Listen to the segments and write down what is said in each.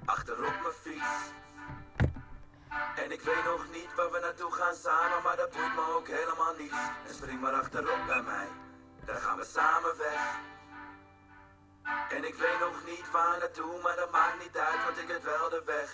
achterop mijn fiets. En ik weet nog niet waar we naartoe gaan samen, maar dat boeit me ook helemaal niet. En spring maar achterop bij mij, dan gaan we samen weg. En ik weet nog niet waar naartoe, maar dat maakt niet uit, want ik weet wel de weg.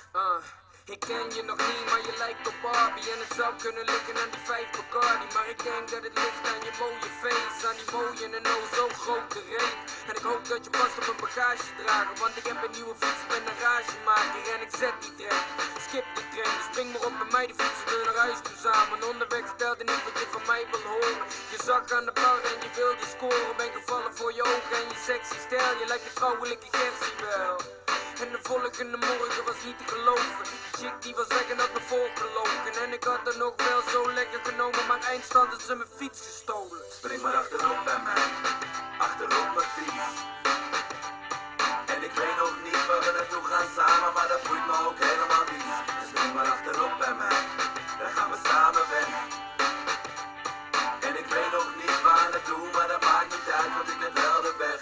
Ik ken je nog niet, maar je lijkt op Barbie. En het zou kunnen liggen aan die 5 Bacardi. Maar ik denk dat het ligt aan je mooie face, aan die mooie en oh zo grote reet. En ik hoop dat je past op een bagagedrager, want ik heb een nieuwe fiets met een ragemaker. En ik zet die tram, skip die tram. Dus spring maar op bij mij, de fietsen we naar huis toe samen. Onderweg stelde niet wat je van mij wil horen. Je zag aan de bar en je wilde scoren. Ben gevallen voor je ogen en je sexy stijl. Je lijkt de vrouwelijke Gertie wel. En de volgende morgen was niet te geloven. Die chick die was weg en had me voorgelogen. En ik had er nog wel zo lekker genomen, maar eindstand is ze mijn fiets gestolen. Spring maar achterop bij mij, achterop mijn fiets. En ik weet nog niet waar we naartoe gaan samen, maar dat boeit me ook helemaal niet. Dus spring maar achterop bij mij, dan gaan we samen weg. En ik weet nog niet waar naartoe, maar dat maakt niet uit, want ik weet wel de weg.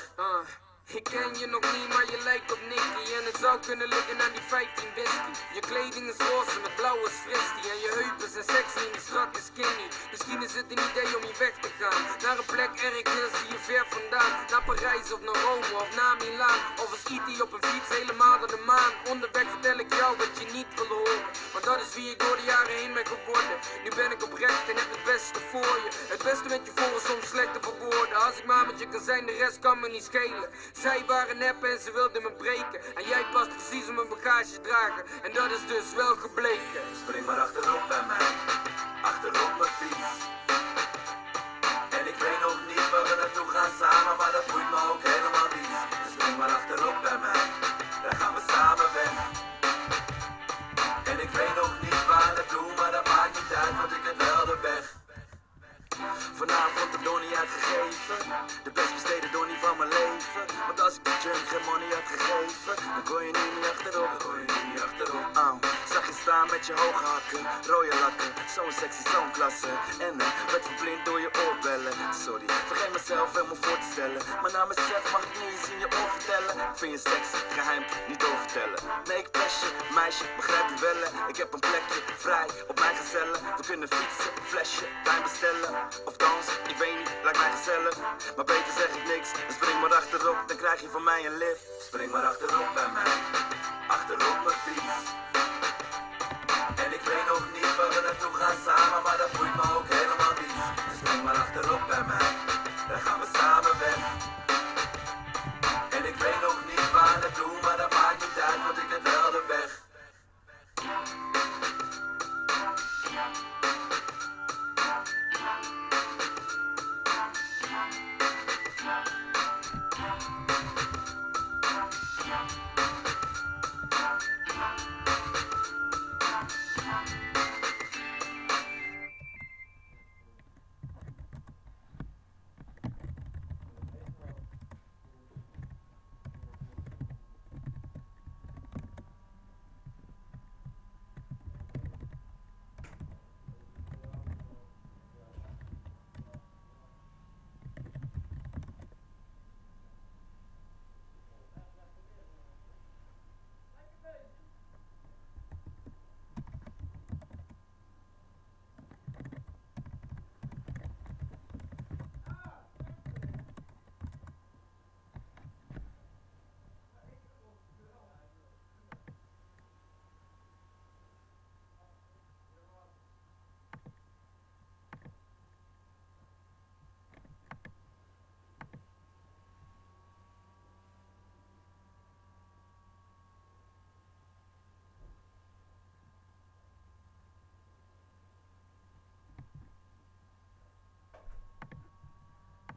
Ik ken je nog niet, maar je lijkt op Nicky. En het zou kunnen liggen aan die 15 whisky. Je kleding is roze met blauwe fristie. En je heupen zijn sexy en die strakke skinny. Misschien is het een idee om je weg te gaan naar een plek ergens hier ver vandaan. Naar Parijs of naar Rome of naar Milaan. Of als E.T. op een fiets helemaal naar de maan. Onderweg vertel ik jou wat je niet wil horen, want dat is wie ik door de jaren heen ben geworden. Nu ben ik oprecht en heb het beste voor je. Het beste met je voor is soms slecht te verwoorden. Als ik maar met je kan zijn, de rest kan me niet schelen. Zij waren nep en ze wilden me breken. En jij past precies op mijn bagage dragen. En dat is dus wel gebleken. Spring maar achterop bij mij, achterop mijn fiets. En ik weet nog niet waar we naartoe gaan samen, maar dat boeit me ook helemaal niet. Dus spring maar achterop bij mij, dan gaan we samen weg. En ik weet nog niet waar naartoe, maar dat maakt niet uit, want ik weet wel de weg. Vanavond de donnie uitgegeven, de best besteden donnie van mijn leven. Want als ik de junk geen money had gegeven, dan kon je niet meer achterop, dan kon je niet meer achterop. Zag je staan met je hoge hakken, rode lakken, zo'n sexy, zo'n klasse. En werd verblind door je oorbellen. Sorry, vergeet mezelf helemaal voor te stellen, maar naar mezelf mag ik niet eens in je oor vertellen. Vind je sexy, geheim, niet doorvertellen. Nee, ik pest je, meisje, begrijp je wel. Ik heb een plekje vrij op mijn gezellen. We kunnen fietsen, flesje, wijn bestellen. Of dans, ik weet niet, lijkt mij gezellig. Maar beter zeg ik niks, en spring maar achterop, dan krijg je van mij een lift. Spring maar achterop bij mij, achterop mijn fiets. En ik weet nog niet waar we naartoe gaan samen, maar dat boeit me ook helemaal niet. Dus spring maar achterop bij mij, dan gaan we samen weg. En ik weet nog niet waar naartoe, maar dat maakt niet uit, want ik weet wel